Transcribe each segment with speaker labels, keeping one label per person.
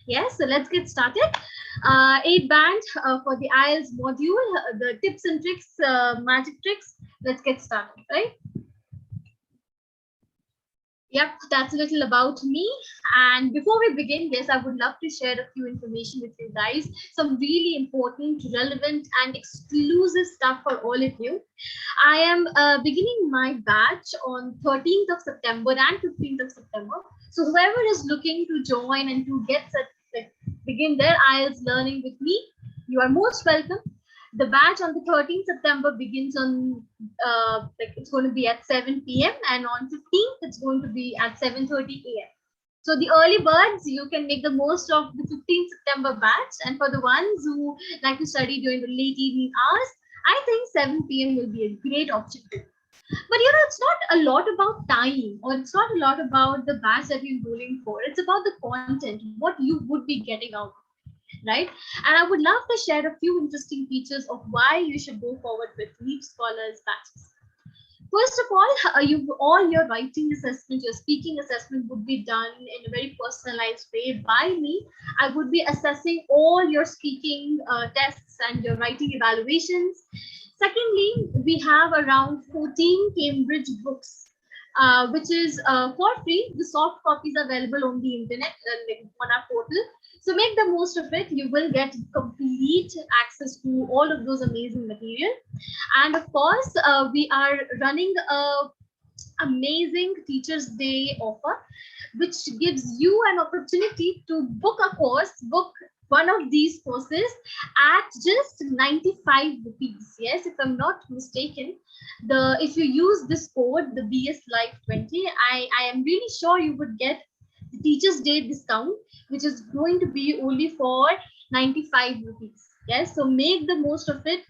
Speaker 1: Yes, so let's get started. 8 band for the IELTS module, the tips and tricks, magic tricks. Let's get started, right? Yep, that's a little about me. And before we begin, yes, I would love to share a few information with you guys. Some really important, relevant, and exclusive stuff for all of you. I am beginning my batch on 13th of September and 15th of September. So whoever is looking to join and to get begin their IELTS learning with me, you are most welcome. The batch on the 13th September begins on it's going to be at 7 p.m. and on 15th it's going to be at 7:30 a.m. So the early birds, you can make the most of the 15th September batch, and for the ones who like to study during the late evening hours, I think 7 p.m. will be a great option. But it's not a lot about time, or it's not a lot about the batch that you're enrolling for. It's about the content, what you would be getting out of it, right? And I would love to share a few interesting features of why you should go forward with LeapScholar's batches. First of all, all your writing assessment, your speaking assessment would be done in a very personalized way by me. I would be assessing all your speaking tests and your writing evaluations. Secondly, we have around 14 Cambridge books, which is for free. The soft copies are available on the internet on our portal. So make the most of it. You will get complete access to all of those amazing material. And of course, we are running a amazing Teachers Day offer, which gives you an opportunity to book a course, book one of these courses at just 95 rupees. Yes, if I'm not mistaken, if you use this code, the BS Live 20, I am really sure you would get the Teachers Day discount, which is going to be only for 95 rupees. Yes, so make the most of it.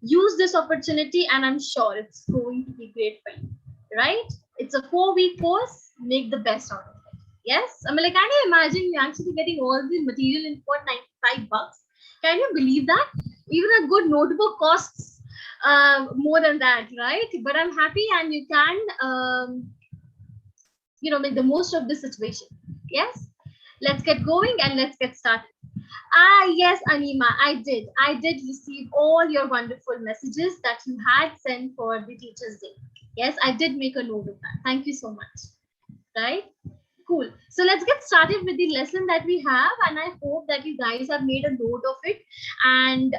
Speaker 1: Use this opportunity, and I'm sure it's going to be great for you, right? It's a 4-week course. Make the best out of it. Yes, I mean, like, can you imagine you're actually getting all the material in for 95 bucks? Can you believe that? Even a good notebook costs more than that, right? But I'm happy, and you can make the most of this situation. Yes, let's get going and let's get started. Yes, Anima, I did receive all your wonderful messages that you had sent for the Teachers Day. Yes, I did make a note of that. Thank you so much. Right? Cool. So let's get started with the lesson that we have, and I hope that you guys have made a note of it. And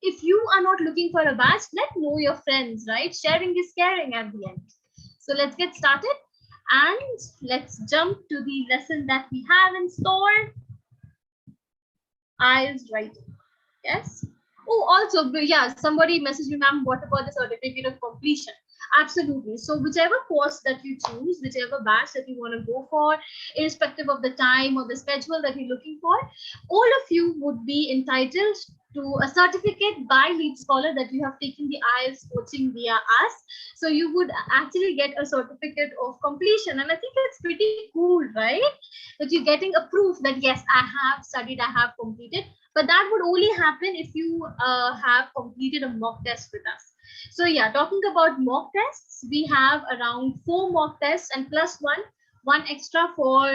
Speaker 1: if you are not looking for a batch, let know your friends, right? Sharing is caring at the end. So let's get started, and let's jump to the lesson that we have in store. IELTS writing. Yes. Oh, also, yeah, somebody messaged me, ma'am, what about the certificate of completion? Absolutely. So whichever course that you choose, whichever batch that you want to go for, irrespective of the time or the schedule that you're looking for, all of you would be entitled to a certificate by LeapScholar that you have taken the IELTS coaching via us. So you would actually get a certificate of completion. And I think it's pretty cool, right? That you're getting a proof that, yes, I have studied, I have completed. But that would only happen if you have completed a mock test with us. So yeah, talking about mock tests, we have around 4 mock tests and plus one extra for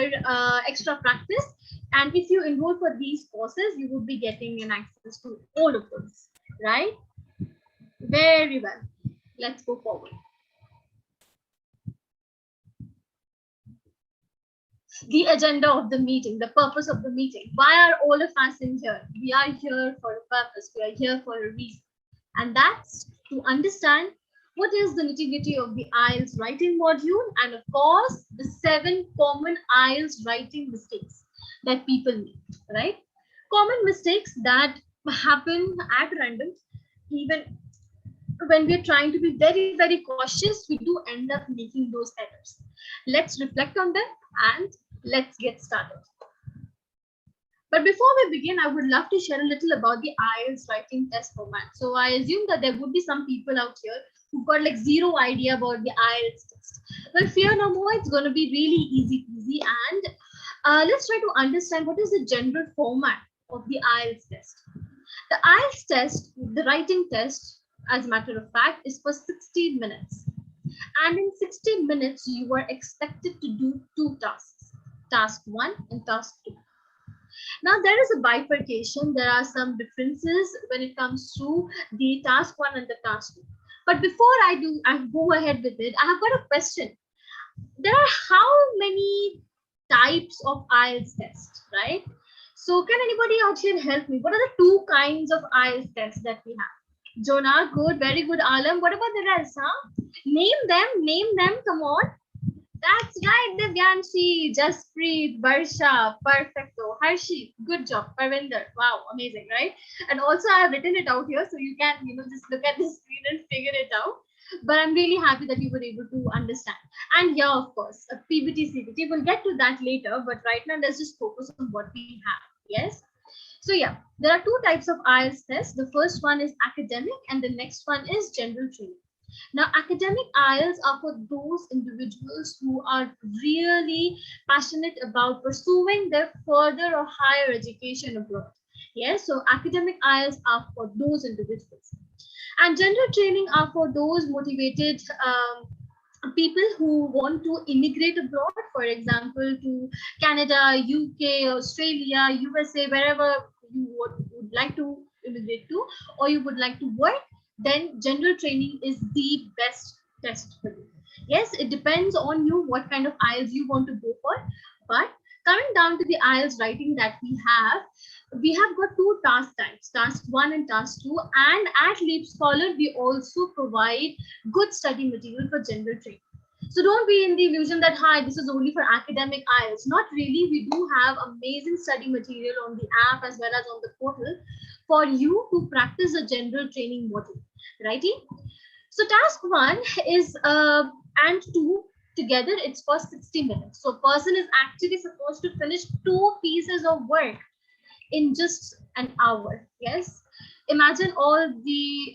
Speaker 1: extra practice. And if you enroll for these courses, you would be getting an access to all of those, right? Very well. Let's go forward. The agenda of the meeting, the purpose of the meeting. Why are all of us in here? We are here for a purpose. We are here for a reason. And that's to understand what is the nitty-gritty of the IELTS writing module, and of course, the 7 common IELTS writing mistakes that people make, right? Common mistakes that happen at random, even when we're trying to be very, very cautious, we do end up making those errors. Let's reflect on them and let's get started. But before we begin, I would love to share a little about the IELTS writing test format. So I assume that there would be some people out here who've got like zero idea about the IELTS test. Well, fear no more, it's going to be really easy peasy. And let's try to understand what is the general format of the IELTS test. The IELTS test, the writing test, as a matter of fact, is for 60 minutes. And in 60 minutes, you are expected to do 2 tasks, task 1 and task 2. Now there is a bifurcation. There are some differences when it comes to the task 1 and the task 2. But before I go ahead with it, I have got a question. There are how many types of IELTS test, right? So can anybody out here help me? What are the 2 kinds of IELTS tests that we have? Jonah, good, very good. Alam, what about the rest, huh? Name them, come on. That's right, Divyanshi, Jaspreet, Barsha, perfecto. Harshit, good job. Parvinder, wow, amazing, right? And also I have written it out here so you can, just look at the screen and figure it out. But I'm really happy that you were able to understand. And yeah, of course, a PBT, CBT, we'll get to that later. But right now, let's just focus on what we have. Yes. So yeah, there are 2 types of IELTS tests. The first one is academic and the next one is general training. Now, academic IELTS are for those individuals who are really passionate about pursuing their further or higher education abroad. Yes, so academic IELTS are for those individuals. And general training are for those motivated people who want to immigrate abroad, for example, to Canada, UK, Australia, USA, wherever you would like to immigrate to, or you would like to work, then general training is the best test for you. Yes, it depends on you what kind of IELTS you want to go for. But coming down to the IELTS writing that we have got 2 task types, task 1 and task 2. And at LeapScholar, we also provide good study material for general training. So don't be in the illusion that, hi, this is only for academic IELTS. Not really. We do have amazing study material on the app as well as on the portal for you to practice a general training module, righty? So task 1 is and 2 together, it's for 60 minutes. So a person is actually supposed to finish 2 pieces of work in just an hour. Yes. Imagine all the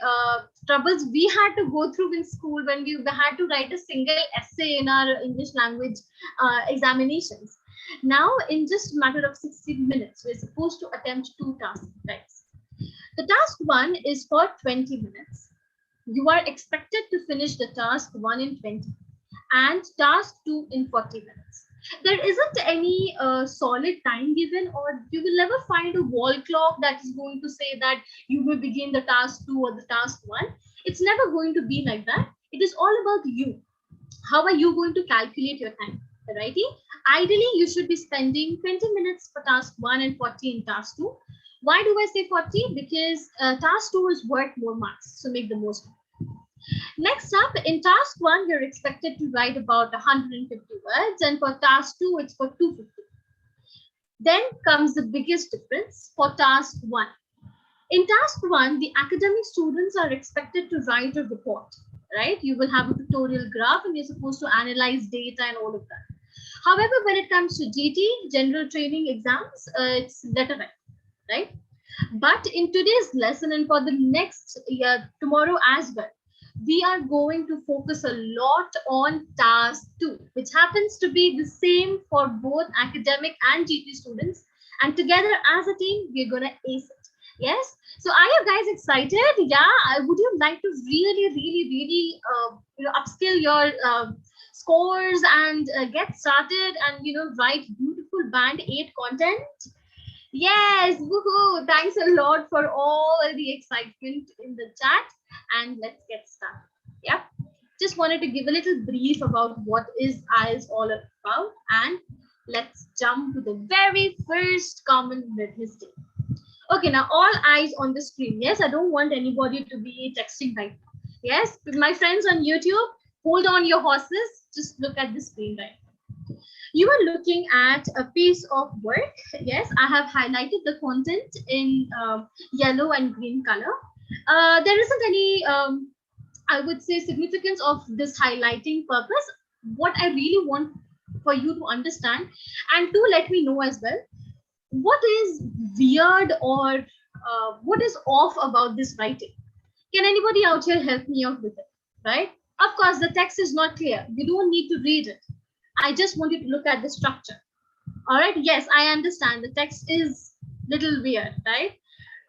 Speaker 1: troubles we had to go through in school when we had to write a single essay in our English language examinations. Now, in just a matter of 60 minutes, we're supposed to attempt 2 task types. The task 1 is for 20 minutes. You are expected to finish the task 1 in 20 and task 2 in 40 minutes. There isn't any solid time given, or you will never find a wall clock that is going to say that you will begin the task 2 or the task 1. It's never going to be like that. It is all about you. How are you going to calculate your time? Righty? Ideally, you should be spending 20 minutes for task 1 and 40 in task 2. Why do I say 40? Because task 2 is worth more marks, so make the most of it. Next up, in task 1, you're expected to write about 150 words, and for task 2, it's for 250. Then comes the biggest difference for task 1. In task 1, the academic students are expected to write a report, right? You will have a tutorial graph and you're supposed to analyze data and all of that. However, when it comes to GT, general training exams, it's letter writing, right? But in today's lesson and for the next year, tomorrow as well, we are going to focus a lot on task 2, which happens to be the same for both academic and GT students. And together as a team, we're going to ace it. Yes. So are you guys excited? Yeah. Would you like to really, upskill your scores and get started and, write beautiful band 8 content? Yes. Woohoo. Thanks a lot for all the excitement in the chat. And let's get started. Yeah, just wanted to give a little brief about what is IELTS all about, and let's jump to the very first common myth mistake. Okay, now all eyes on the screen. Yes, I don't want anybody to be texting right now. Yes, my friends on YouTube, hold on your horses. Just look at the screen right now. You are looking at a piece of work. Yes, I have highlighted the content in yellow and green color. There isn't any, I would say, significance of this highlighting purpose. What I really want for you to understand, and to let me know as well, what is weird or what is off about this writing? Can anybody out here help me out with it? Right? Of course, the text is not clear. You don't need to read it. I just want you to look at the structure. All right. Yes, I understand. The text is a little weird, right?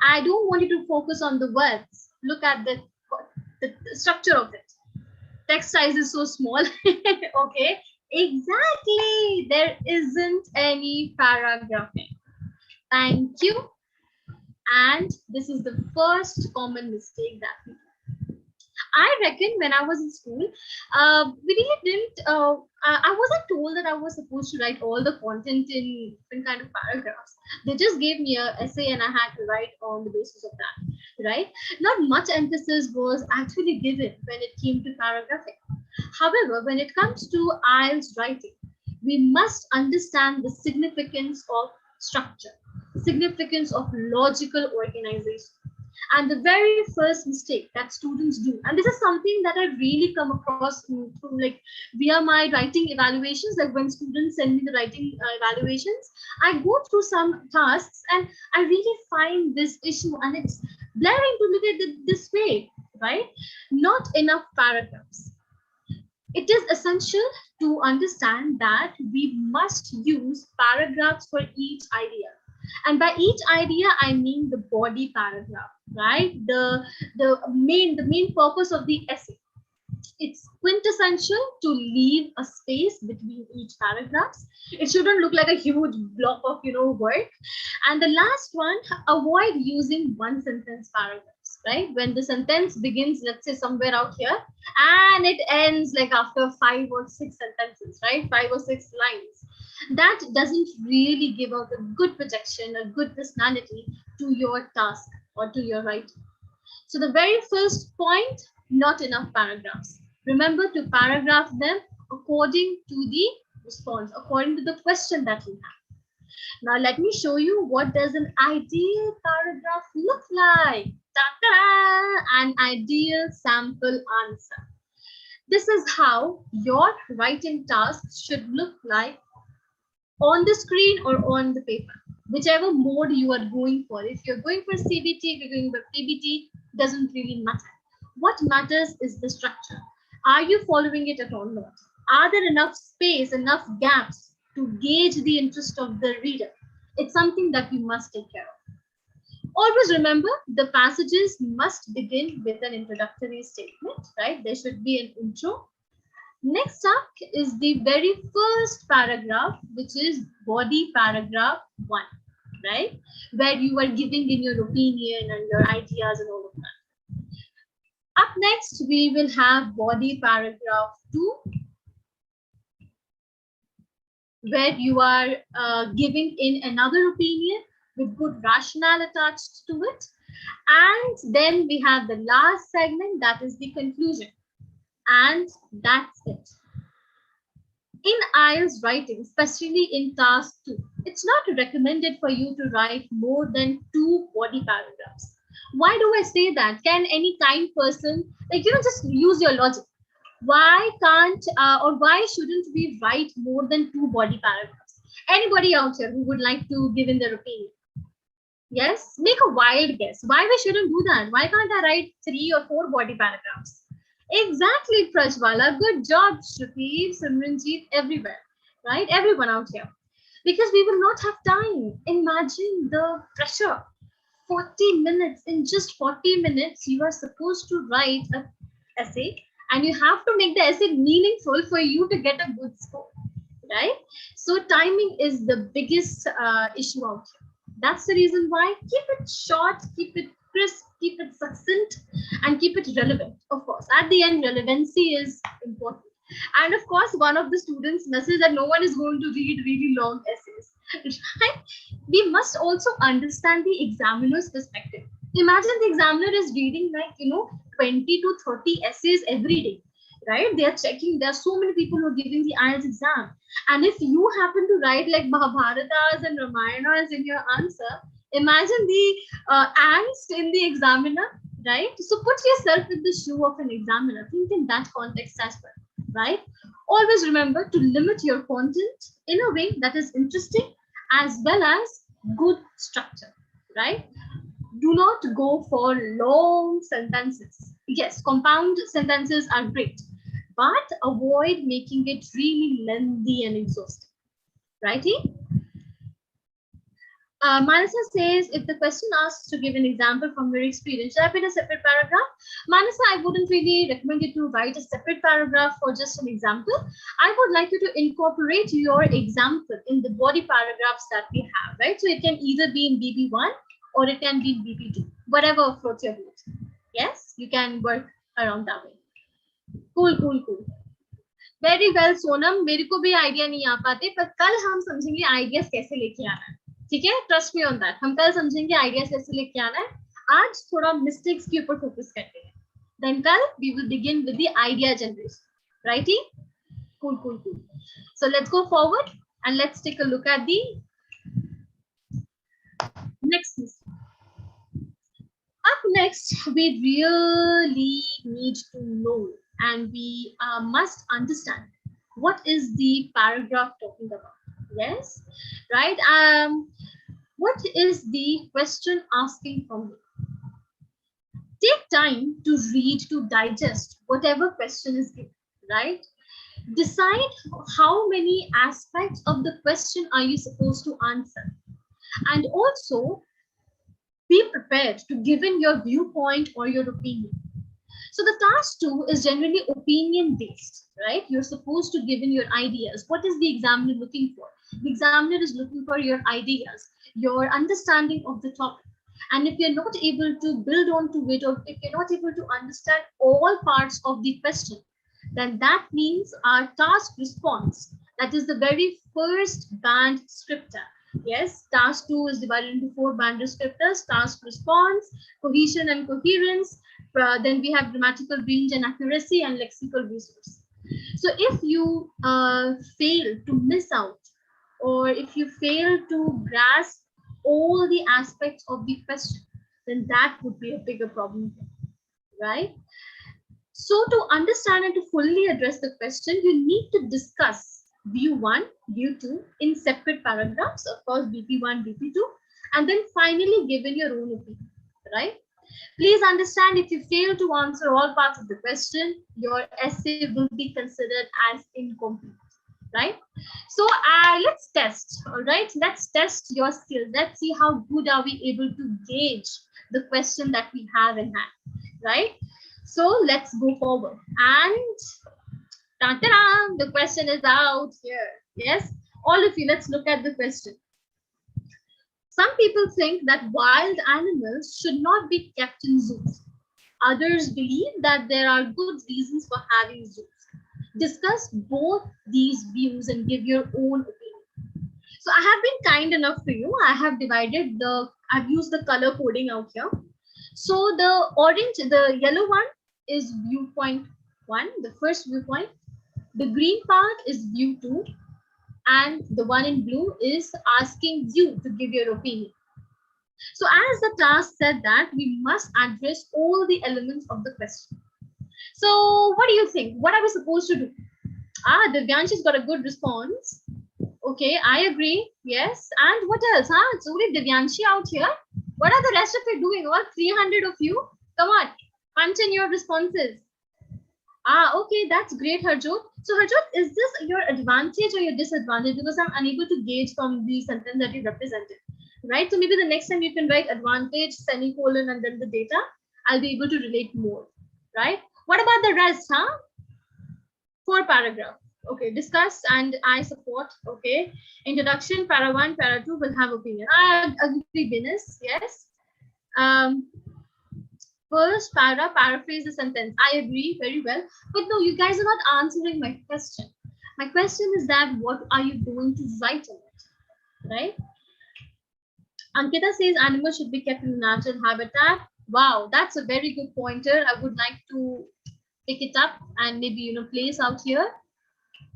Speaker 1: I don't want you to focus on the words. Look at the structure of it. Text size is so small. Okay, exactly. There isn't any paragraphing. Thank you. And this is the first common mistake that we do. I reckon when I was in school, we really didn't, I wasn't told that I was supposed to write all the content in different kind of paragraphs. They just gave me an essay and I had to write on the basis of that, right? Not much emphasis was actually given when it came to paragraphing. However, when it comes to IELTS writing, we must understand the significance of structure, significance of logical organization. And the very first mistake that students do, and this is something that I really come across through like via my writing evaluations, like when students send me the writing evaluations, I go through some tasks and I really find this issue, and it's blaring to look at it this way, right? Not enough paragraphs. It is essential to understand that we must use paragraphs for each idea. And by each idea, I mean the body paragraph, right? The main purpose of the essay. It's quintessential to leave a space between each paragraphs. It shouldn't look like a huge block of work. And the last one, avoid using one sentence paragraphs, right? When the sentence begins, let's say somewhere out here, and it ends like after 5 or 6 sentences, right? 5 or 6 lines. That doesn't really give out a good projection, a good personality to your task or to your writing. So the very first point, not enough paragraphs. Remember to paragraph them according to the response, according to the question that you have. Now let me show you what does an ideal paragraph look like. Ta-da! An ideal sample answer. This is how your writing task should look like on the screen or on the paper, whichever mode you are going for. If you're going for CBT, if you're going for PBT, doesn't really matter. What matters is the structure. Are you following it at all? Not. Are there enough space, enough gaps to gauge the interest of the reader? It's something that we must take care of. Always remember, the passages must begin with an introductory statement, right? There should be an intro. Next up is the very first paragraph, which is body paragraph 1, right? Where you are giving in your opinion and your ideas and all of that. Up next, we will have body paragraph 2, where you are giving in another opinion with good rationale attached to it. And then we have the last segment, that is the conclusion. And that's it. In IELTS writing, especially in task 2, it's not recommended for you to write more than 2 body paragraphs. Why do I say that? Can any kind person, just use your logic. Why can't or why shouldn't we write more than 2 body paragraphs? Anybody out here who would like to give in their opinion? Yes, make a wild guess. Why we shouldn't do that? Why can't I write 3 or 4 body paragraphs? Exactly, Prajwala. Good job, Shruti, Simranjeet, everywhere, right? Everyone out here. Because we will not have time. Imagine the pressure. 40 minutes. In just 40 minutes, you are supposed to write an essay, and you have to make the essay meaningful for you to get a good score, right? So timing is the biggest issue out here. That's the reason why keep it short, keep it crisp, keep it succinct, and keep it relevant. Of course, at the end, relevancy is important. And of course, one of the students messaged that no one is going to read really long essays, right? We must also understand the examiner's perspective. Imagine the examiner is reading 20 to 30 essays every day, right? They are checking. There are so many people who are giving the IELTS exam. And if you happen to write like Mahabharatas and Ramayanas in your answer, imagine the angst in the examiner, right? So put yourself in the shoe of an examiner. Think in that context as well, right? Always remember to limit your content in a way that is interesting as well as good structure, right? Do not go for long sentences. Yes, compound sentences are great, but avoid making it really lengthy and exhausting, righty? Manasa says, if the question asks to give an example from your experience, should I put a separate paragraph? Manasa, I wouldn't really recommend you to write a separate paragraph for just an example. I would like you to incorporate your example in the body paragraphs that we have, right? So it can either be in BP1 or it can be in BP2, whatever floats your boat. Yes, you can work around that way. Cool, cool, cool. Very well, Sonam. मेरे को भी idea नहीं आ पाते, पर कल हम समझेंगे ideas कैसे लेके आना है. ठीक है, ट्रस्ट मी ऑन दैट. हम कल समझेंगे आइडियाज कैसे लेके आना है. आज थोड़ा मिस्टेक्स के ऊपर फोकस करते हैं. Then कल we will begin with the idea generation. Righty? Cool, cool, cool. So let's go forward and let's take a look at the next mistake. Up next, we really need to know and we must understand what is the paragraph talking about. Yes, right? What is the question asking from you? Take time to read, to digest whatever question is given, right? Decide how many aspects of the question are you supposed to answer, and also be prepared to give in your viewpoint or your opinion. So the task 2 is generally opinion based, right? You're supposed to give in your ideas. What is the examiner looking for? The examiner is looking for your ideas, your understanding of the topic. And if you're not able to build onto it, or if you're not able to understand all parts of the question, then that means our task response, that is the very first band descriptor. Yes, task 2 is divided into 4 band descriptors: task response, cohesion and coherence. Then we have grammatical range and accuracy and lexical resource. So if you fail to miss out, or if you fail to grasp all the aspects of the question, then that would be a bigger problem, right? So to understand and to fully address the question, you need to discuss view 1, view 2 in separate paragraphs, of course, BP1, BP2, and then finally given your own opinion, right? Please understand, if you fail to answer all parts of the question, your essay will be considered as incomplete, right? So let's test, all right? Let's test your skills. Let's see how good are we able to gauge the question that we have in hand, right? So let's go forward. And ta-da, the question is out here. Yes, all of you, let's look at the question. Some people think that wild animals should not be kept in zoos. Others believe that there are good reasons for having zoos. Discuss both these views and give your own opinion. So I have been kind enough to you. I have I've used the color coding out here. So the orange, the yellow one is viewpoint 1, the first viewpoint. The green part is view 2. And the one in blue is asking you to give your opinion. So as the task said that we must address all the elements of the question. So what do you think? What are we supposed to do? Divyanshi's got a good response. Okay, I agree. Yes. And what else? It's only Divyanshi out here. What are the rest of you doing? All 300 of you? Come on, punch in your responses. Okay, that's great, Harjot. So Harjot, is this your advantage or your disadvantage? Because I'm unable to gauge from the sentence that you represented, right? So maybe the next time you can write advantage, semicolon, and then the data. I'll be able to relate more, right? What about the rest, 4 paragraph. Okay, discuss and I support. Okay, introduction, para 1, para 2 will have opinion. I agree, Venus. Yes. First para, paraphrase the sentence. I agree, very well. But no, you guys are not answering my question. My question is that what are you going to write on it, right? Ankita says animals should be kept in natural habitat. Wow, that's a very good pointer. I would like to pick it up and maybe, place out here.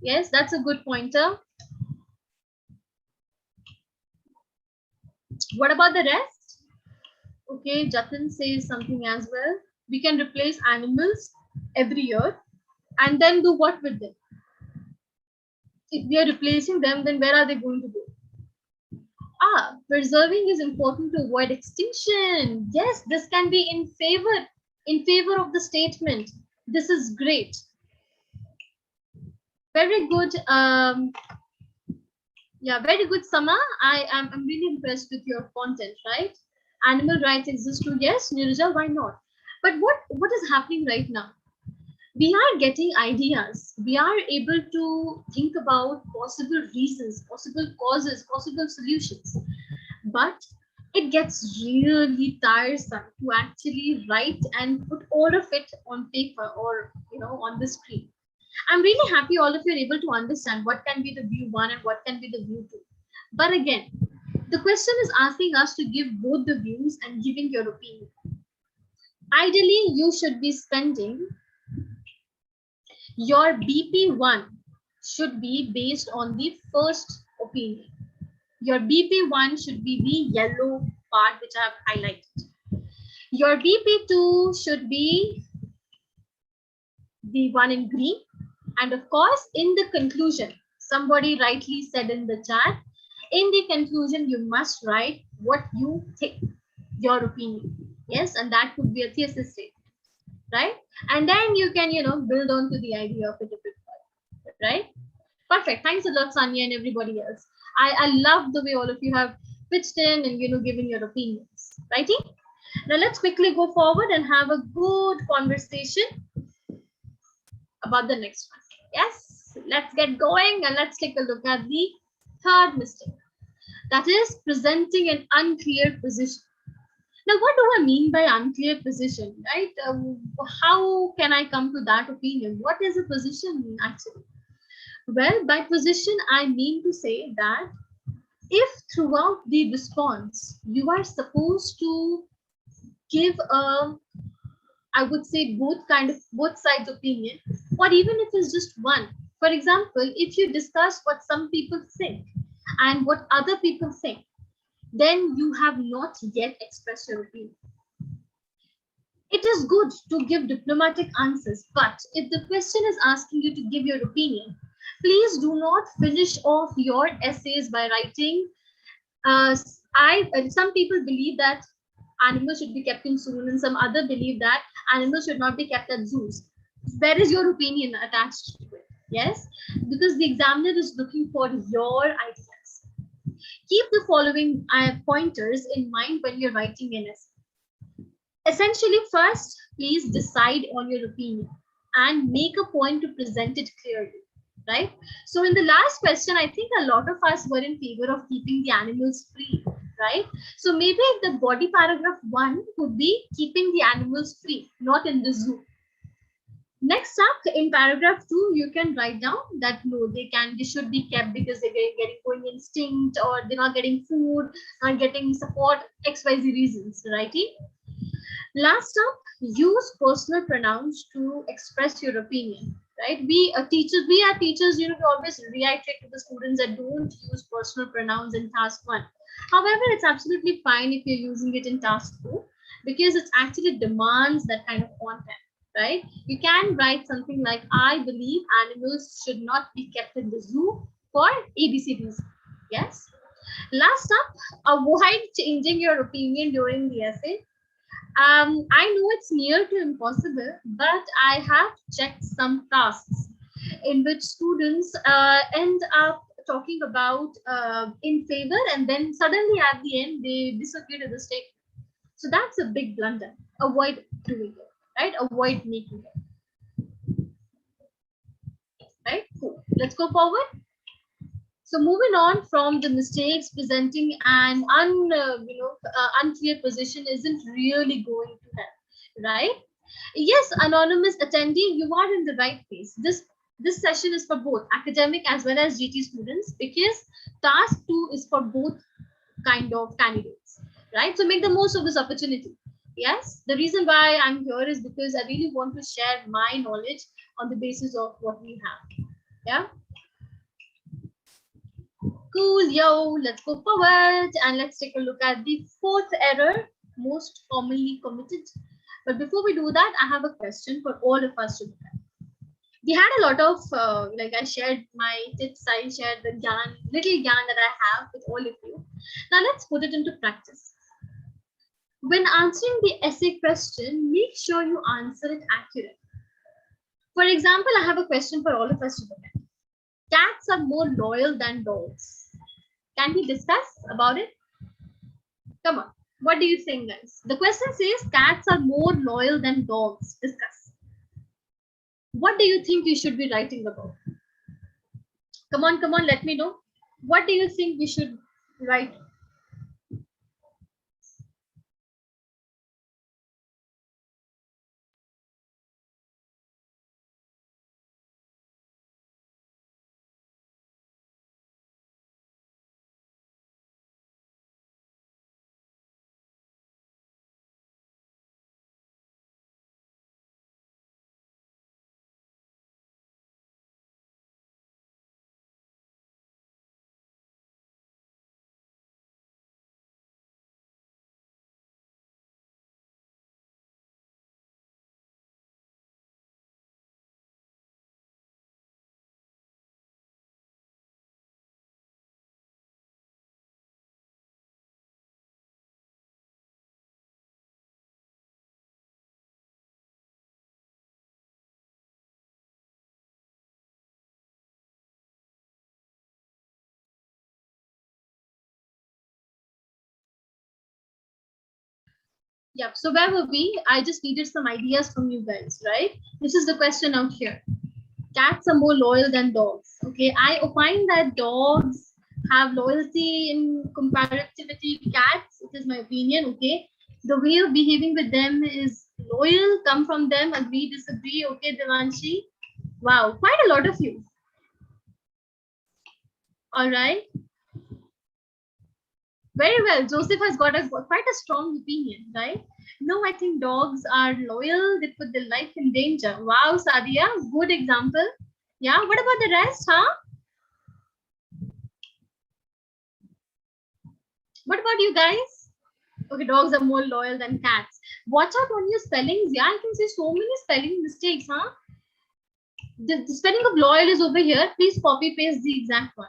Speaker 1: Yes, that's a good pointer. What about the rest? Okay, Jatin says something as well. We can replace animals every year and then do what with them? If we are replacing them, then where are they going to go? Preserving is important to avoid extinction. Yes, this can be in favor of the statement. This is great. Very good. Yeah, very good, Sama. I'm really impressed with your content, right? Animal rights exist too. Yes, Nirja, why not? But what is happening right now? We are getting ideas. We are able to think about possible reasons, possible causes, possible solutions. But it gets really tiresome to actually write and put all of it on paper or on the screen. I'm really happy all of you are able to understand what can be the view one and what can be the view two. But again, the question is asking us to give both the views and giving your opinion. Ideally, you should be spending your BP1 should be based on the first opinion. Your BP1 should be the yellow part which I have highlighted. Your BP2 should be the one in green. And of course, in the conclusion, somebody rightly said in the chat, in the conclusion, you must write what you think, your opinion. Yes, and that could be a thesis statement, right? And then you can, build on to the idea of a different part, right? Perfect. Thanks a lot, Sanya and everybody else. I love the way all of you have pitched in and, given your opinions, righty? Now let's quickly go forward and have a good conversation about the next one. Yes, let's get going and let's take a look at the third mistake. That is presenting an unclear position. Now, what do I mean by unclear position, right? How can I come to that opinion? What is a position actually? Well, by position, I mean to say that if throughout the response, you are supposed to give a, I would say both sides opinion, or even if it's just one. For example, if you discuss what some people think and what other people think, then you have not yet expressed your opinion. It is good to give diplomatic answers, but if the question is asking you to give your opinion, please do not finish off your essays by writing. Some people believe that animals should be kept in zoos, and some other believe that animals should not be kept at zoos. Where is your opinion attached to it? Yes, because the examiner is looking for your ideas. Keep the following pointers in mind when you're writing an essay. Essentially, first, please decide on your opinion and make a point to present it clearly, right? So in the last question, I think a lot of us were in favor of keeping the animals free, right? So maybe the body paragraph 1 could be keeping the animals free, not in the zoo. Next up, in paragraph 2, you can write down that no, they should be kept because they're getting going extinct, or they're not getting food, not getting support, XYZ reasons, righty? Last up, use personal pronouns to express your opinion, right? We are teachers, we we always reiterate to the students that don't use personal pronouns in task 1. However, it's absolutely fine if you're using it in task 2 because it actually demands that kind of content, right? You can write something like, I believe animals should not be kept in the zoo for ABCDs. Yes. Last up, avoid changing your opinion during the essay. I know it's near to impossible, but I have checked some tasks in which students end up talking about in favor, and then suddenly at the end they disagree to the statement. So that's a big blunder. Avoid doing it, right? Avoid making it. Right? Cool. Let's go forward. So moving on from the mistakes, presenting an unclear position isn't really going to help, right? Yes, anonymous attendee, you are in the right place. This session is for both academic as well as GT students because task 2 is for both kind of candidates, right? So make the most of this opportunity. Yes, the reason why I'm here is because I really want to share my knowledge on the basis of what we have. Yeah. Cool, yo, let's go forward and let's take a look at the fourth error most commonly committed. But before we do that, I have a question for all of us to look at. We had a lot of, I shared my tips, I shared the little yarn that I have with all of you. Now let's put it into practice. When answering the essay question, make sure you answer it accurately. For example, I have a question for all of us to look at. Cats are more loyal than dogs. Can we discuss about it? Come on. What do you think, guys? The question says cats are more loyal than dogs. Discuss. What do you think we should be writing about? Come on, let me know. What do you think we should write? Yep. So where were we? I just needed some ideas from you guys, right? This is the question out here. Cats are more loyal than dogs. Okay. I opine that dogs have loyalty in comparativity to cats. It is my opinion. Okay. The way of behaving with them is loyal, come from them, agree, disagree. Okay, Devanshi. Wow, quite a lot of you. All right. Very well. Joseph has got quite a strong opinion, right? No, I think dogs are loyal. They put their life in danger. Wow, Sadia, good example. Yeah, what about the rest, huh? What about you guys? Okay, dogs are more loyal than cats. Watch out on your spellings. Yeah, I can see so many spelling mistakes, huh? The spelling of loyal is over here. Please copy paste the exact one.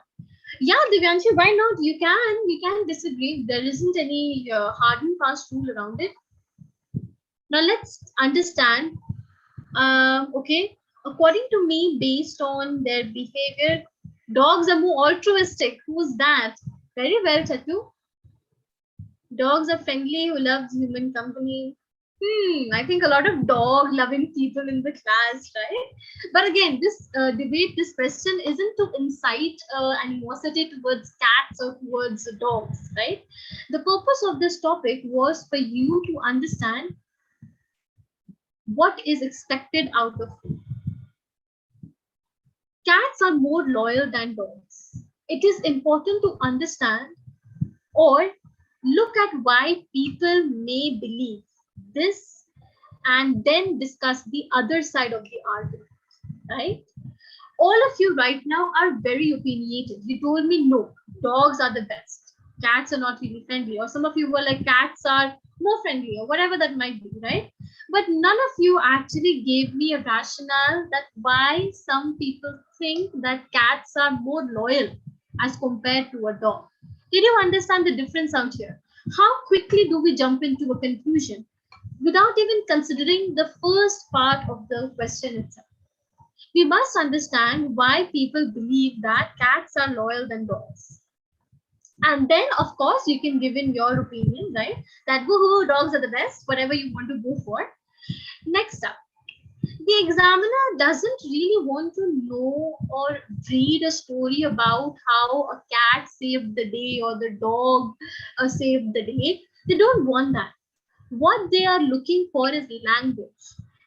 Speaker 1: Yeah, Divyanshi, why not? We can disagree. There isn't any hard and fast rule around it. Now let's understand. Okay, according to me, based on their behavior, dogs are more altruistic. Who's that? Very well, Chatu. Dogs are friendly, who loves human company. I think a lot of dog loving people in the class, right? But again, this debate, this question isn't to incite animosity towards cats or towards dogs, right? The purpose of this topic was for you to understand what is expected out of you. Cats are more loyal than dogs. It is important to understand or look at why people may believe this and then discuss the other side of the argument, right? All of you right now are very opinionated. You told me no, dogs are the best. Cats are not really friendly. Or some of you were like, cats are more friendly or whatever that might be, right? But none of you actually gave me a rationale that why some people think that cats are more loyal as compared to a dog. Did you understand the difference out here? How quickly do we jump into a conclusion without even considering the first part of the question itself? We must understand why people believe that cats are loyal than dogs. And then, of course, you can give in your opinion, right? That woohoo, dogs are the best, whatever you want to go for. Next up, the examiner doesn't really want to know or read a story about how a cat saved the day or the dog saved the day. They don't want that. What they are looking for is language.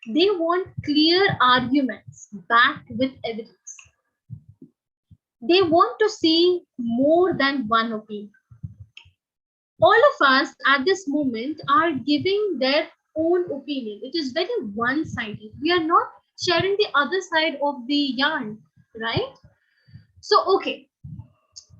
Speaker 1: They want clear arguments backed with evidence. They want to see more than one opinion. All of us at this moment are giving their own opinion. It is very one-sided. We are not sharing the other side of the yarn, right? So, okay,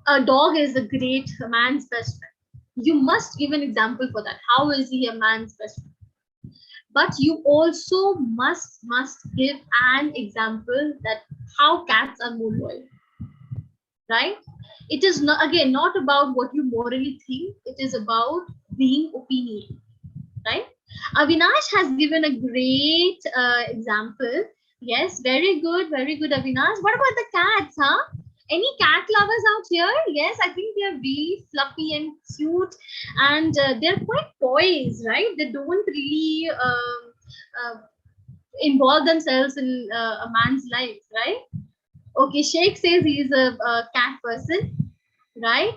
Speaker 1: a dog is a great man's best friend. You must give an example for that. How is he a man's best friend? But you also must give an example that how cats are more loyal, right? It is not, again, not about what you morally think. It is about being opinion, right? Avinash has given a great example. Yes, very good, Avinash. What about the cats, huh? Any cat lovers out here? Yes, I think they're really fluffy and cute, and they're quite poised, right? They don't really involve themselves in a man's life, right? Okay, Sheikh says he's a cat person, right?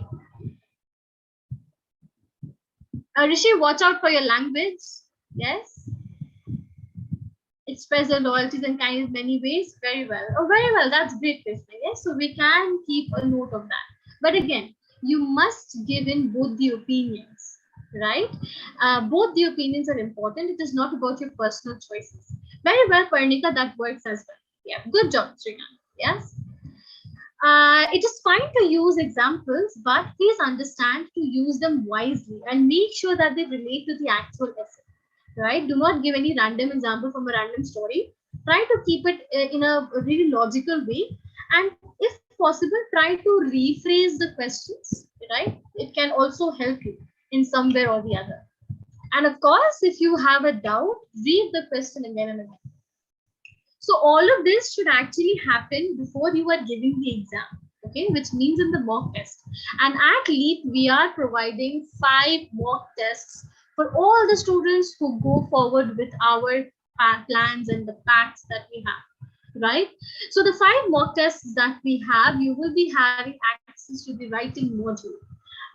Speaker 1: Rishi, watch out for your language. Yes. Express your loyalties and kindness in many ways. Very well. Oh, very well. That's great, Krishna. Yes. So we can keep a note of that. But again, you must give in both the opinions, right? Both the opinions are important. It is not about your personal choices. Very well, Parnika. That works as well. Yeah. Good job, Srikant. Yes. It is fine to use examples, but please understand to use them wisely and make sure that they relate to the actual essay, right? Do not give any random example from a random story. Try to keep it in a really logical way. And if possible, try to rephrase the questions, right? It can also help you in somewhere or the other. And of course, if you have a doubt, read the question again and again. So all of this should actually happen before you are giving the exam, okay, which means in the mock test. And at LEAP, we are providing 5 mock tests for all the students who go forward with our plans and the packs that we have, right? So the 5 mock tests that we have, you will be having access to the writing module.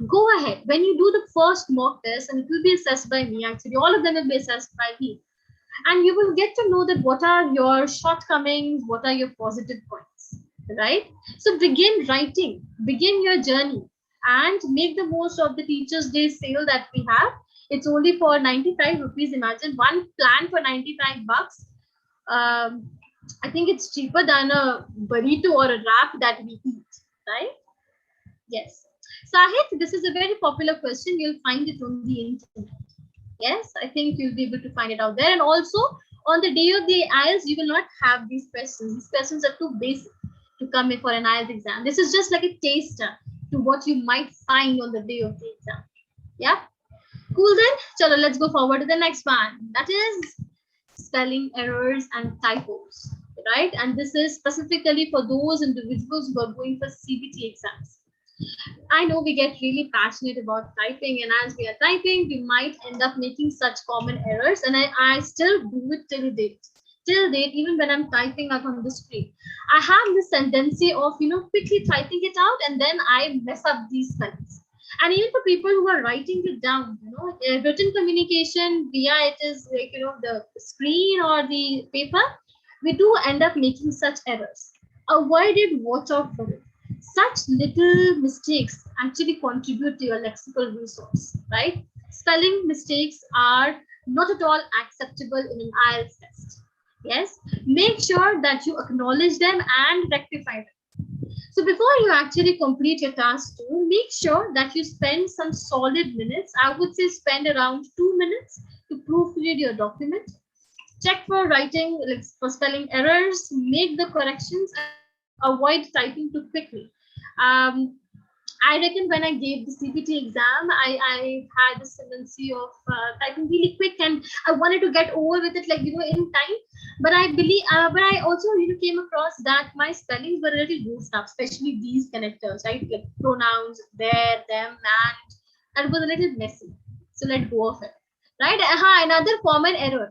Speaker 1: Go ahead. When you do the first mock test, and it will be assessed by me, actually, all of them will be assessed by me. And you will get to know that what are your shortcomings, what are your positive points, right? So begin writing, begin your journey, and make the most of the Teachers' Day sale that we have. It's only for 95 rupees. Imagine one plan for 95 bucks. I think it's cheaper than a burrito or a wrap that we eat, right? Yes. Sahit, this is a very popular question. You'll find it on the internet. Yes, I think you'll be able to find it out there. And also, on the day of the IELTS, you will not have these questions. These questions are too basic to come in for an IELTS exam. This is just like a taster to what you might find on the day of the exam. Yeah. Cool then. Chalo, let's go forward to the next one. That is spelling errors and typos, right? And this is specifically for those individuals who are going for CBT exams. I know we get really passionate about typing, and as we are typing, we might end up making such common errors. And I still do it till date. Till date, even when I'm typing out on the screen, I have this tendency of, quickly typing it out, and then I mess up these spellings. And even for people who are writing it down, written communication via it is like, the screen or the paper, we do end up making such errors. Avoid it, watch out for it. Such little mistakes actually contribute to your lexical resource, right? Spelling mistakes are not at all acceptable in an IELTS test. Yes, make sure that you acknowledge them and rectify them. So before you actually complete your task 2, make sure that you spend some solid minutes. I would say spend around 2 minutes to proofread your document. Check for writing, like for spelling errors, make the corrections, and avoid typing too quickly. I reckon when I gave the CBT exam, I had this tendency of typing really quick, and I wanted to get over with it, like, in time. But I believe, but I also, came across that my spellings were a little goofed up, especially these connectors, right? Like pronouns, there, them, and that was a little messy. So let go of it, right? Another common error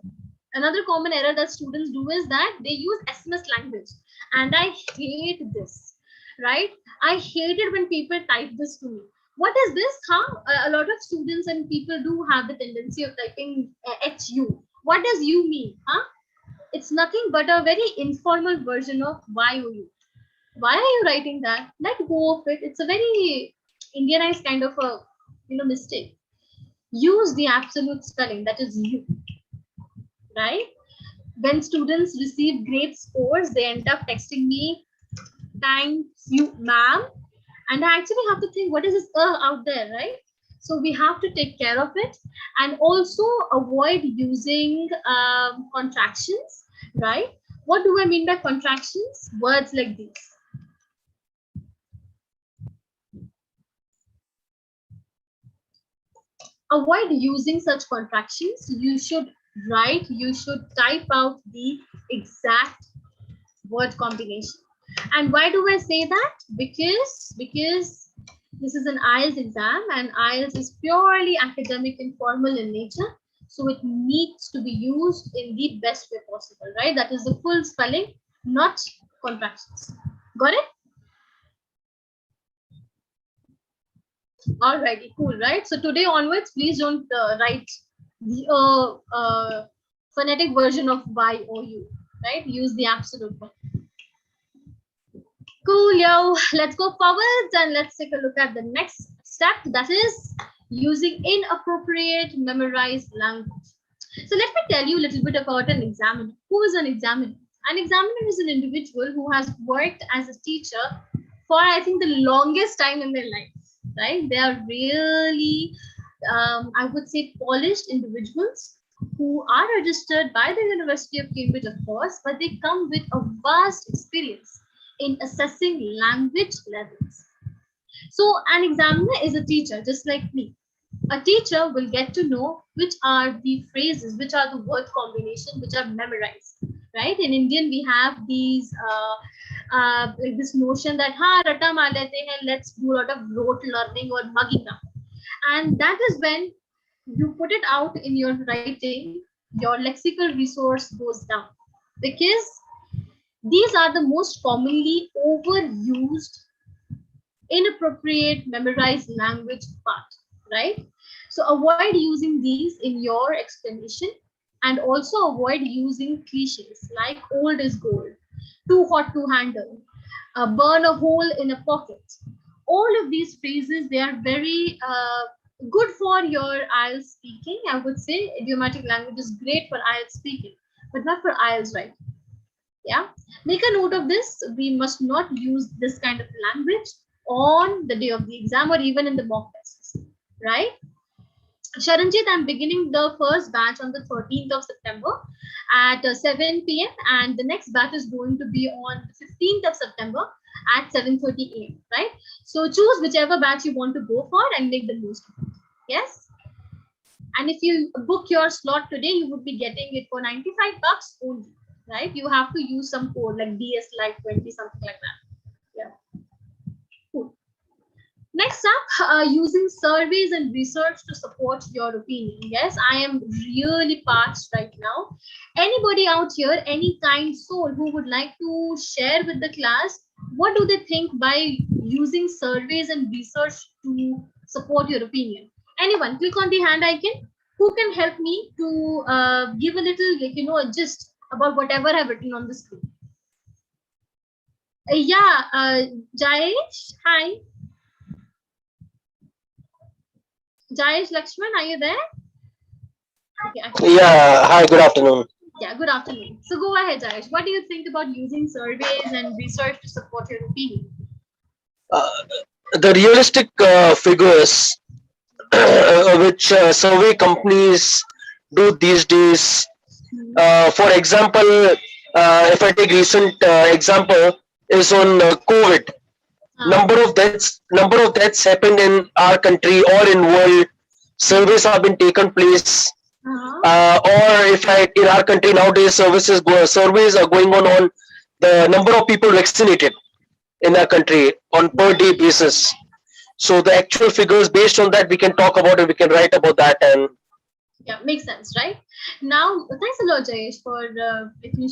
Speaker 1: that students do is that they use SMS language, and I hate this, right? I hate it when people type this to me. What is this? A lot of students and people do have the tendency of typing HU. What does you mean? It's nothing but a very informal version of YOU. Why are you writing that? Let go of it. It's a very Indianized kind of a mistake. Use the absolute spelling, that is you. Right? When students receive great scores, they end up texting me, "Thank you, ma'am." And I actually have to think, what is this out there, right? So we have to take care of it, and also avoid using contractions, right? What do I mean by contractions? Words like these. Avoid using such contractions. You should type out the exact word combination. And why do I say that? Because this is an IELTS exam, and IELTS is purely academic and formal in nature. So it needs to be used in the best way possible, right? That is the full spelling, not contractions. Got it? Alrighty, cool, right? So today onwards, please don't write the phonetic version of Y or U, right? Use the absolute one. Cool, yo. Let's go forwards and let's take a look at the next step, that is using inappropriate memorized language. So let me tell you a little bit about an examiner. Who is an examiner? An examiner is an individual who has worked as a teacher for, I think, the longest time in their life, right? They are really, I would say, polished individuals who are registered by the University of Cambridge, of course, but they come with a vast experience in assessing language levels. So an examiner is a teacher, just like me. A teacher will get to know which are the phrases, which are the word combinations, which are memorized, right? In Indian, we have these this notion that rata maar lete hain, let's do a lot of rote learning or mugging up. And that is when you put it out in your writing, your lexical resource goes down, because these are the most commonly overused inappropriate memorized language part, right? So avoid using these in your explanation, and also avoid using cliches like old is gold, too hot to handle, burn a hole in a pocket. All of these phrases, they are very good for your IELTS speaking. I would say idiomatic language is great for IELTS speaking, but not for IELTS writing. Yeah, make a note of this. We must not use this kind of language on the day of the exam or even in the mock tests, right? Sharanjit, I'm beginning the first batch on the 13th of September at 7 p.m. and the next batch is going to be on the 15th of September at 7:30 a.m. Right? So choose whichever batch you want to go for and make the most of it. Yes. And if you book your slot today, you would be getting it for 95 bucks only. Right? You have to use some code like DS like 20, something like that. Yeah. Cool. Next up, using surveys and research to support your opinion. Yes, I am really parched right now. Anybody out here, any kind soul who would like to share with the class, what do they think by using surveys and research to support your opinion? Anyone, click on the hand icon. Who can help me to give a little, like, a gist about whatever I've written on the screen? Jayesh, hi. Jayesh Lakshman, are you there?
Speaker 2: Okay, yeah, hi, good afternoon.
Speaker 1: Yeah, good afternoon. So go ahead, Jayesh. What do you think about using surveys and research to support your opinion?
Speaker 2: The realistic figures which survey companies do these days, for example, if I take recent example, is on COVID. Number of deaths happened in our country or in world. Surveys have been taken place. Or if in our country nowadays, surveys are going on the number of people vaccinated in our country on per day basis. So the actual figures, based on that, we can talk about it. We can write about that. And
Speaker 1: yeah, makes sense, right? Now, thanks a lot, Jayesh, for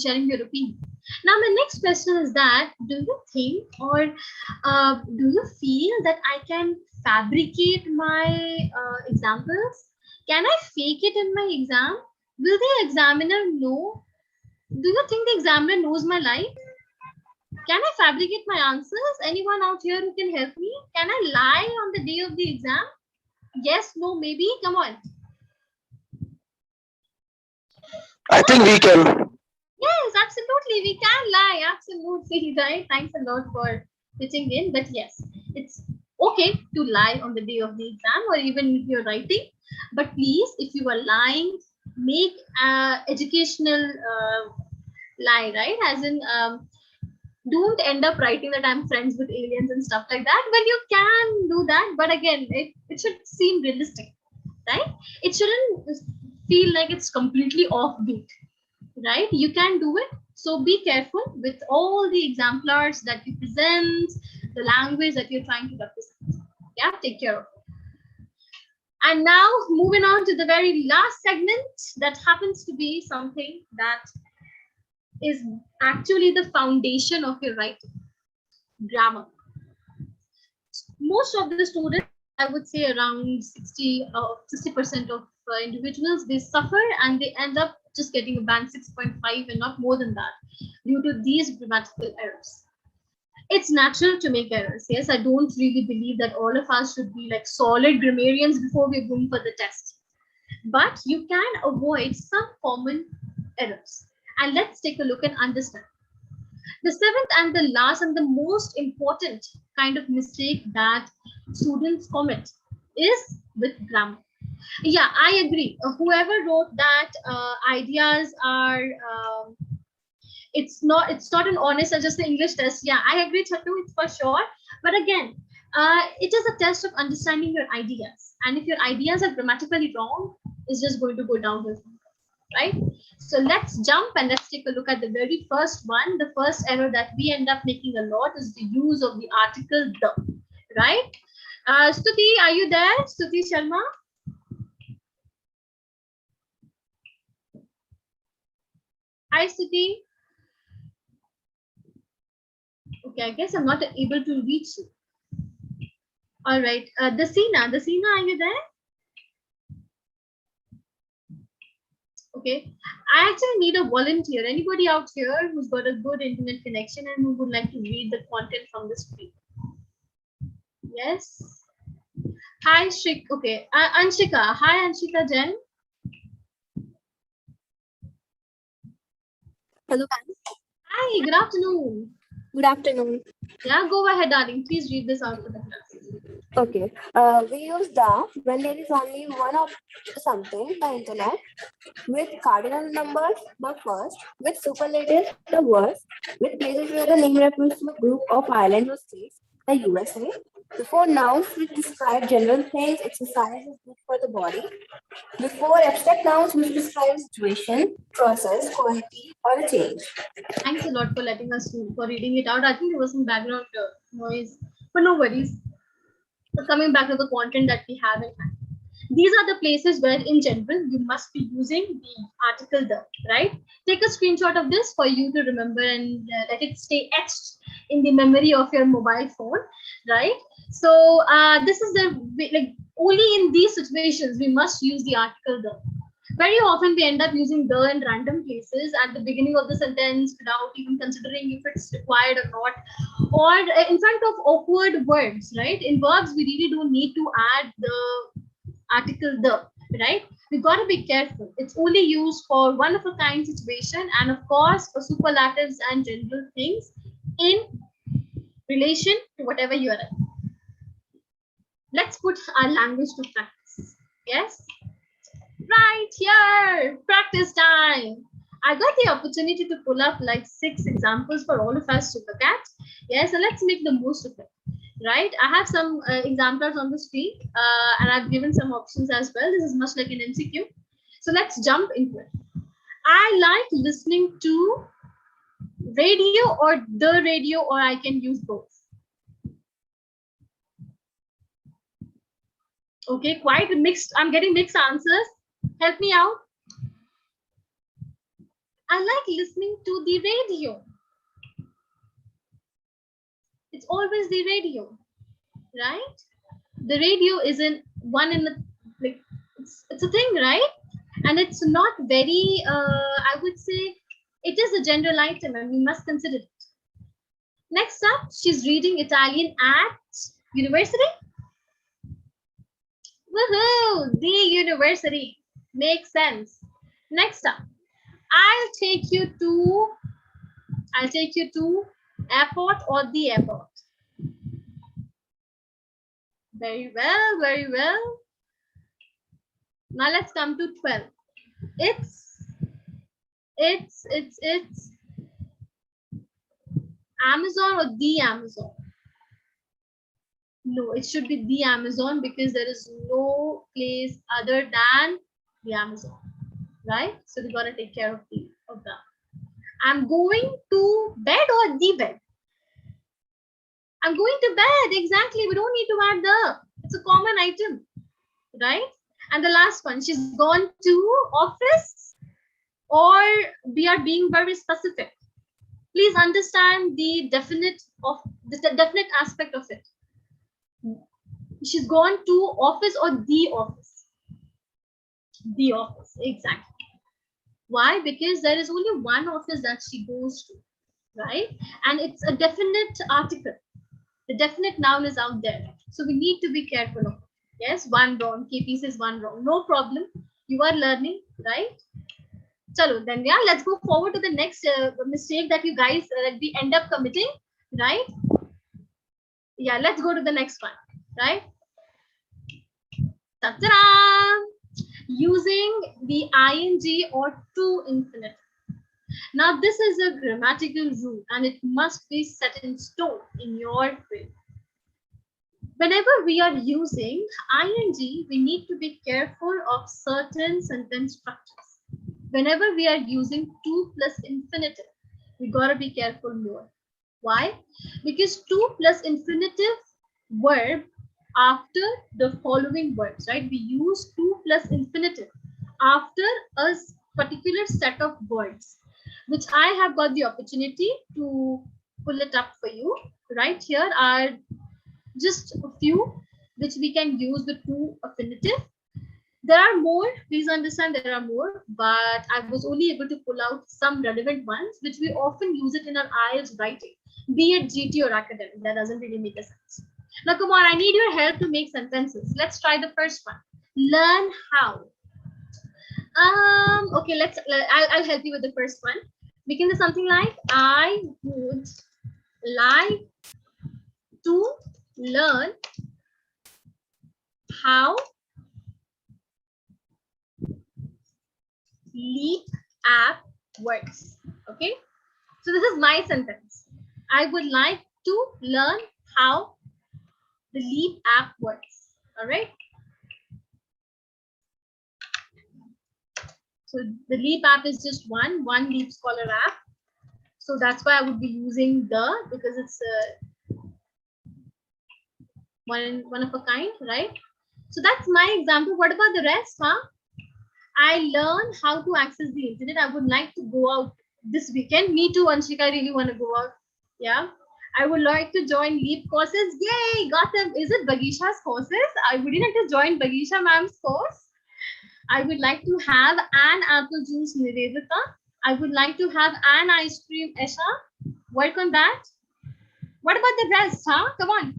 Speaker 1: sharing your opinion. Now, my next question is that, do you think or do you feel that I can fabricate my examples? Can I fake it in my exam? Will the examiner know? Do you think the examiner knows my life? Can I fabricate my answers? Anyone out here who can help me? Can I lie on the day of the exam? Yes, no, maybe? Come on.
Speaker 2: I think we can.
Speaker 1: Yes, absolutely. We can lie. Absolutely, right? Thanks a lot for pitching in. But yes, it's okay to lie on the day of the exam or even if you're writing. But please, if you are lying, make educational lie, right? As in, don't end up writing that I'm friends with aliens and stuff like that. Well, you can do that, but again, it should seem realistic, right? It shouldn't feel like it's completely offbeat, right? You can do it. So be careful with all the exemplars that you present, the language that you're trying to represent. Yeah, take care of it. And now moving on to the very last segment, that happens to be something that is actually the foundation of your writing, grammar. Most of the students, I would say around 60% of individuals, they suffer and they end up just getting a band 6.5 and not more than that due to these grammatical errors. It's natural to make errors. Yes, I don't really believe that all of us should be like solid grammarians before we're going for the test. But you can avoid some common errors. And let's take a look and understand. The seventh and the last and the most important kind of mistake that students commit is with grammar. Yeah, I agree. Whoever wrote that ideas are it's not an honest or just an English test. Yeah, I agree, Chatu, it's for sure. But again, it is a test of understanding your ideas. And if your ideas are grammatically wrong, it's just going to go downhill, right? So let's jump and let's take a look at the very first one. The first error that we end up making a lot is the use of the article the, right? Stuti, are you there? Stuti Sharma? Hi, Stuti. Okay, I guess I'm not able to reach you. All right, Dasina, are you there? Okay, I actually need a volunteer. Anybody out here who's got a good internet connection and who would like to read the content from the screen? Yes. Hi, Shrik. Okay, Anshika. Hi, Anshika Jain.
Speaker 3: Hello.
Speaker 1: Hi, good afternoon.
Speaker 3: Good afternoon.
Speaker 1: Yeah, go ahead, darling. Please read this out for the class.
Speaker 3: Okay. We use the when there is only one of something, the internet, with cardinal numbers, the first, with superlatives, the worst, with places where the name refers to a group of islands or states, the USA. Before nouns which describe general things, exercise is good for the body. Before abstract nouns which describe situation, process, quality, or a change.
Speaker 1: Thanks a lot for letting us for reading it out. I think there was some background noise, but no worries. So coming back to the content that we have in hand. These are the places where in general you must be using the article the, right? Take a screenshot of this for you to remember and let it stay etched in the memory of your mobile phone, right? So this is the, like, only in these situations we must use the article the. Very often we end up using the in random places at the beginning of the sentence without even considering if it's required or not, or in front of awkward words, right? In verbs, we really don't need to add the article the, right? We got to be careful. It's only used for one of a kind situation and of course for superlatives and general things in relation to whatever you are in. Let's put our language to practice. Yes? Right here, practice time. I got the opportunity to pull up like 6 examples for all of us to look at. Yes, so let's make the most of it. Right, I have some examples on the screen and I've given some options as well. This is much like an MCQ. So let's jump into it. I like listening to radio or the radio, or I can use both. Okay, quite mixed. I'm getting mixed answers. Help me out. I like listening to the radio. It's always the radio, right? The radio isn't one in the, like, it's a thing, right? And it's not very, I would say, it is a general item and we must consider it. Next up, she's reading Italian at university. Woohoo! The university. Makes sense. Next up, I'll take you to airport or the airport. Very well, very well. Now let's come to 12. It's Amazon or the Amazon. No, it should be the Amazon because there is no place other than the Amazon, right? So we gotta take care of that. I'm going to bed or the bed? I'm going to bed. Exactly. We don't need to add the. It's a common item, right? And the last one, she's gone to office, or we are being very specific. Please understand the definite aspect of it. She's gone to office or the office. The office, exactly. Why? Because there is only one office that she goes to, right? And it's a definite article. The definite noun is out there. So we need to be careful of it. Yes, one wrong. KP says one wrong. No problem. You are learning, right? Chalo, then yeah, let's go forward to the next mistake that you guys we end up committing, right? Yeah, let's go to the next one, right? Ta-da! Using the ing or to infinitive. Now, this is a grammatical rule and it must be set in stone in your brain. Whenever we are using ing, we need to be careful of certain sentence structures. Whenever we are using to plus infinitive, we gotta be careful more. Why? Because to plus infinitive verb after the following words, right? We use to plus infinitive after a particular set of words, which I have got the opportunity to pull it up for you. Right here are just a few which we can use with to infinitive. There are more, please understand there are more, but I was only able to pull out some relevant ones which we often use it in our IELTS writing, be it GT or academic. That doesn't really make a sense. Now, Kumar, I need your help to make sentences. Let's try the first one. Learn how. Okay, I'll help you with the first one. We can do something like, I would like to learn how Leap app works. Okay, so this is my sentence. I would like to learn how the Leap app works. All right. So the Leap app is just one LeapScholar app. So that's why I would be using the, because it's one of a kind, right? So that's my example. What about the rest, huh? I learn how to access the internet. I would like to go out this weekend. Me too, Anshika. I really want to go out. Yeah. I would like to join Leap courses. Yay, got them. Is it Bagisha's courses? I wouldn't like to join Bagisha ma'am's course. I would like to have an apple juice Nivedita. I would like to have an ice cream Esha. Work on that. What about the rest, huh? Come on.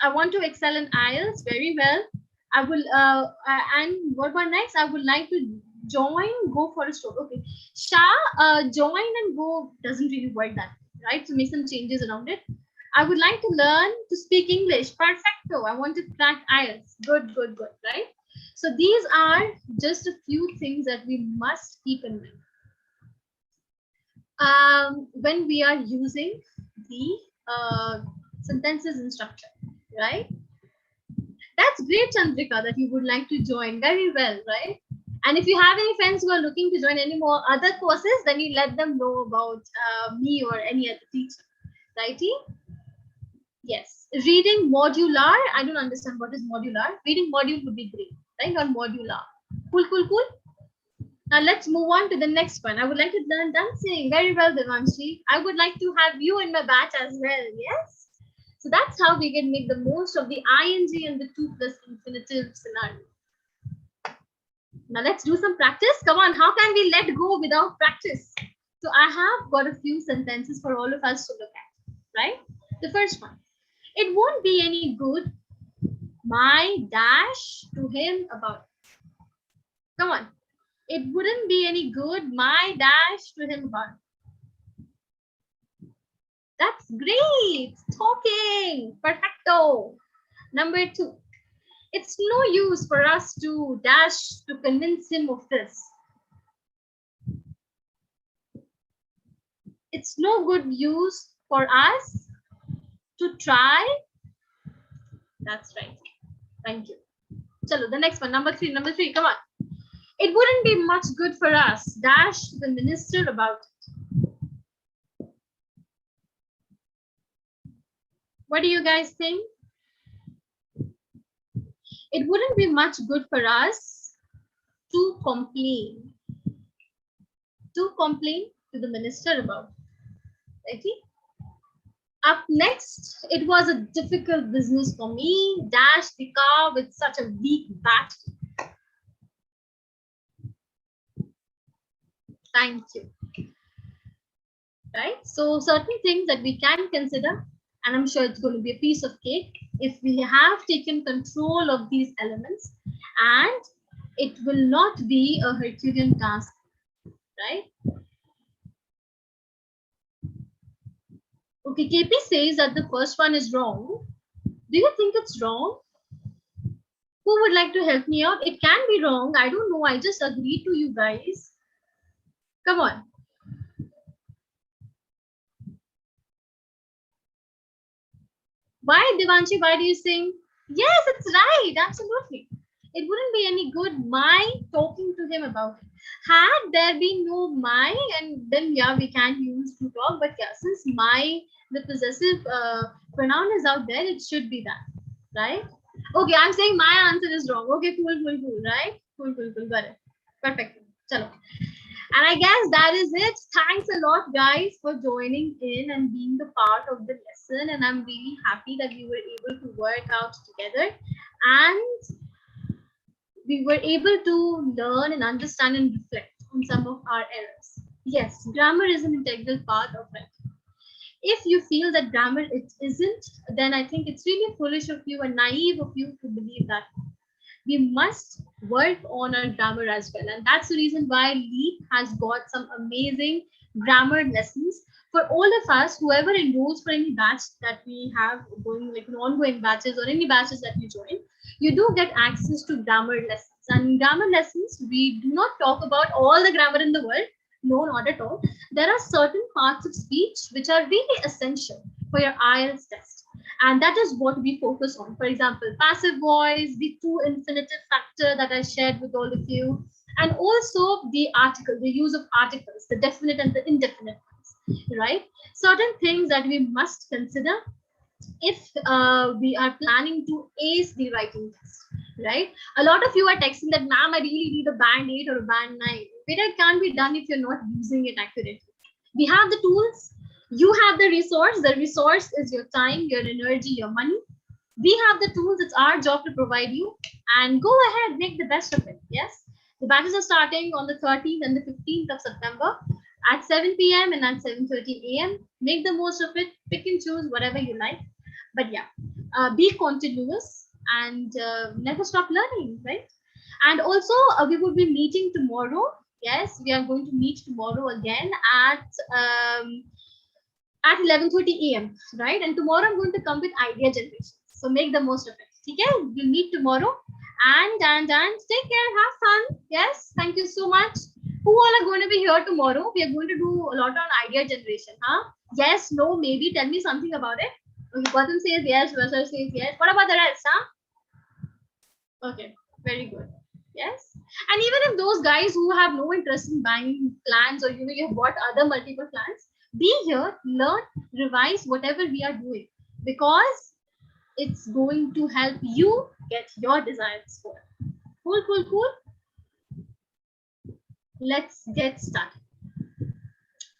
Speaker 1: I want to excel in IELTS very well. I will, and what about next? I would like to go for a stroke. Okay. Join and go doesn't really work that way, right? So make some changes around it. I would like to learn to speak English. Perfecto. I want to crack IELTS. Good, right? So these are just a few things that we must keep in mind when we are using the sentences in structure, right? That's great, Chandrika, that you would like to join. Very well, right? And if you have any friends who are looking to join any more other courses, then you let them know about me or any other teacher, righty? Yes. Reading modular. I don't understand what is modular. Reading module would be great, right? Or modular. Cool. Now let's move on to the next one. I would like to learn dancing. Very well, Devanshi. I would like to have you in my batch as well. Yes. So that's how we can make the most of the ing and the to plus infinitive scenario. Now let's do some practice. Come on, how can we let go without practice? So I have got a few sentences for all of us to look at, right? The first one. It won't be any good, my dash to him about. Come on. It wouldn't be any good, my dash to him about. That's great. Talking. Perfecto. Number 2. It's no use for us to dash to convince him of this. It's no good use for us to try. That's right. Thank you. Chalo, the next one. Number 3. Come on. It wouldn't be much good for us. Dash the minister about it. What do you guys think? It wouldn't be much good for us to complain. To complain to the minister about it. Okay? Up next, it was a difficult business for me. Dash the car with such a weak battery. Thank you. Right? So certain things that we can consider, and I'm sure it's going to be a piece of cake if we have taken control of these elements, and it will not be a Herculean task, right? Okay, KP says that the first one is wrong. Do you think it's wrong? Who would like to help me out? It can be wrong. I don't know. I just agreed to you guys. Come on. Why, Devanshi? Why do you think? Yes, it's right. Absolutely. It wouldn't be any good my talking to him about it. Had there been no my, and then yeah, we can't use to talk. But yeah, since my, the possessive pronoun is out there, it should be that, right? Okay, I'm saying my answer is wrong. Okay, cool, right? Cool, got it. Perfect. Chalo. And I guess that is it. Thanks a lot, guys, for joining in and being the part of the lesson. And I'm really happy that we were able to work out together. And we were able to learn and understand and reflect on some of our errors. Yes, grammar is an integral part of it. If you feel that grammar it isn't, then I think it's really foolish of you and naive of you to believe that. We must work on our grammar as well. And that's the reason why Leap has got some amazing grammar lessons for all of us, whoever enrolls for any batch that we have going, like ongoing batches or any batches that you join, you do get access to grammar lessons. And in grammar lessons, we do not talk about all the grammar in the world. No, not at all. There are certain parts of speech which are really essential for your IELTS test. And that is what we focus on. For example, passive voice, the to infinitive factor that I shared with all of you, and also the article, the use of articles, the definite and the indefinite ones, right? Certain things that we must consider if we are planning to ace the writing test, right? A lot of you are texting that, ma'am, I really need a band 8 or a band 9. But it can't be done if you're not using it accurately. We have the tools. You have the resource. The resource is your time, your energy, your money. We have the tools. It's our job to provide you. And go ahead, make the best of it. Yes. The batches are starting on the 13th and the 15th of September at 7 p.m. and at 7:30 a.m. Make the most of it. Pick and choose whatever you like. But yeah, be continuous and never stop learning, right? And also, we will be meeting tomorrow. Yes, we are going to meet tomorrow again at 11:30 a.m. right? And tomorrow I'm going to come with idea generation. So make the most of it. Okay, we'll meet tomorrow. And take care. Have fun. Yes, thank you so much. Who all are going to be here tomorrow? We are going to do a lot on idea generation. Huh? Yes, no, maybe. Tell me something about it. Okay, Gautam says yes. Vasar says yes. What about the rest? Huh? Okay, very good. Yes. And even if those guys who have no interest in buying plans, or you have bought other multiple plans, be here, learn, revise whatever we are doing, because it's going to help you get your desired score. Cool. Let's get started.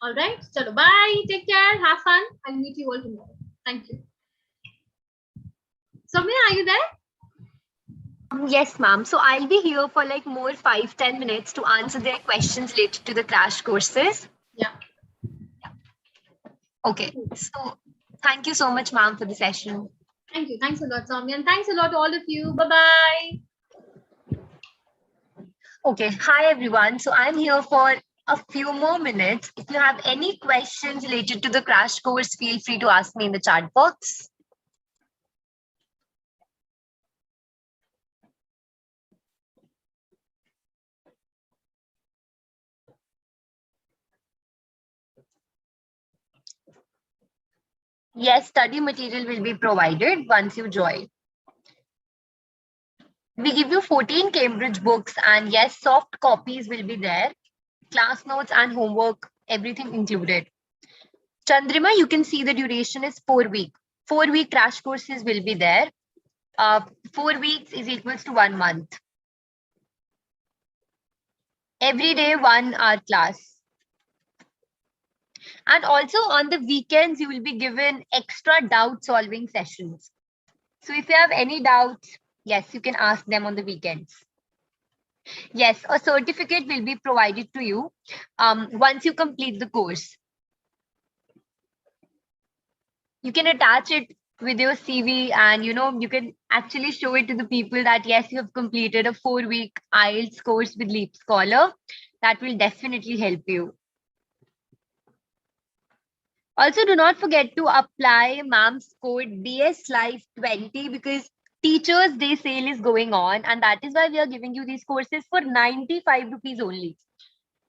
Speaker 1: All right. Chalo, bye. Take care. Have fun. I'll meet you all tomorrow. Thank you. Soumya, are you there?
Speaker 4: Yes, ma'am. So I'll be here for like more 5-10 minutes to answer their questions related to the crash courses.
Speaker 1: Yeah.
Speaker 4: Okay. So thank you so much, ma'am, for the session.
Speaker 1: Thank you. Thanks a lot, Soumya. And thanks a lot to all of you. Bye-bye.
Speaker 4: Okay. Hi, everyone. So I'm here for a few more minutes. If you have any questions related to the crash course, feel free to ask me in the chat box. Yes, study material will be provided once you join. We give you 14 Cambridge books, and yes, soft copies will be there. Class notes and homework, everything included. Chandrima, you can see the duration is 4 weeks. 4-week crash courses will be there. 4 weeks is equals to 1 month. Every day, 1 hour class. And also on the weekends, you will be given extra doubt solving sessions. So if you have any doubts, yes, you can ask them on the weekends. Yes, a certificate will be provided to you once you complete the course. You can attach it with your CV, and you can actually show it to the people that yes, you have completed a 4-week IELTS course with LeapScholar. That will definitely help you. Also, do not forget to apply ma'am's code BSLife20 because Teachers Day sale is going on, and that is why we are giving you these courses for 95 rupees only.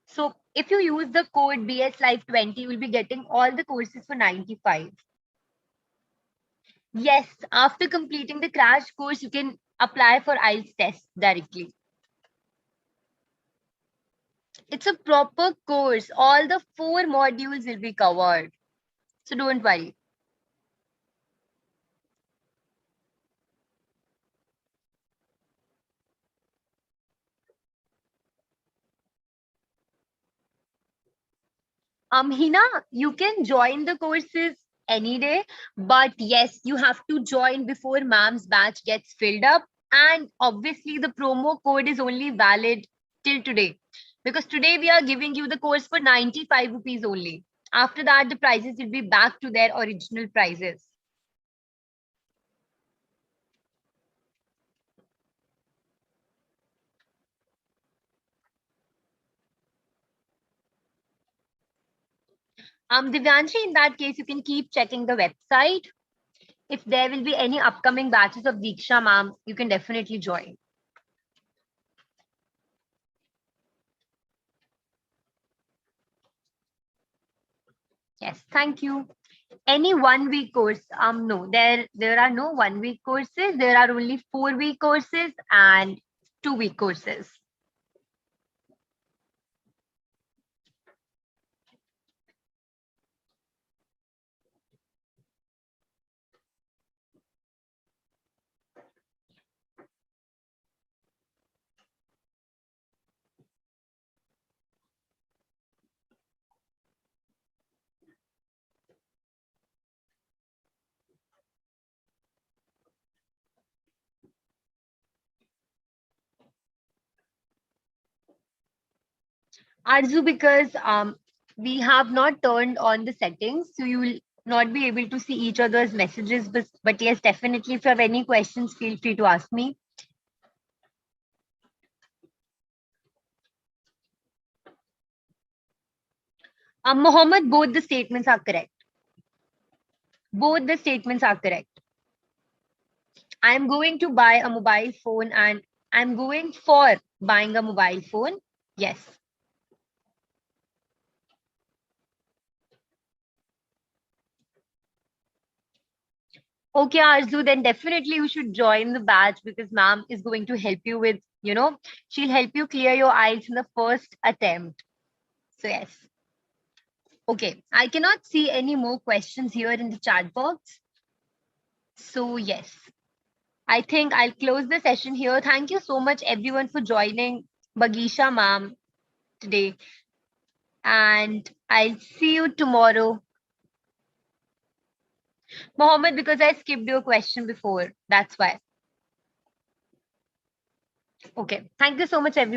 Speaker 4: So if you use the code BSLife20, you will be getting all the courses for 95. Yes, after completing the crash course, you can apply for IELTS test directly. It's a proper course. All the 4 modules will be covered. So don't worry. Hina, you can join the courses any day, but yes, you have to join before ma'am's batch gets filled up. And obviously the promo code is only valid till today, because today we are giving you the course for 95 rupees only. After that, the prices will be back to their original prices. Divyanshi, in that case, you can keep checking the website. If there will be any upcoming batches of Diksha ma'am, you can definitely join. Yes, thank you. Any 1-week course? No, there are no 1-week courses. There are only 4-week courses and 2-week courses. Arzu, because we have not turned on the settings, so you will not be able to see each other's messages. But yes, definitely, if you have any questions, feel free to ask me. Mohammed, both the statements are correct. Both the statements are correct. I am going to buy a mobile phone and I'm going for buying a mobile phone. Yes. Okay, Arzu, then definitely you should join the batch because ma'am is going to help you with, she'll help you clear your IELTS in the first attempt. So yes. Okay, I cannot see any more questions here in the chat box. So yes, I think I'll close the session here. Thank you so much everyone for joining Bagisha ma'am today. And I'll see you tomorrow. Mohammed, because I skipped your question before, that's why. Okay, thank you so much everyone.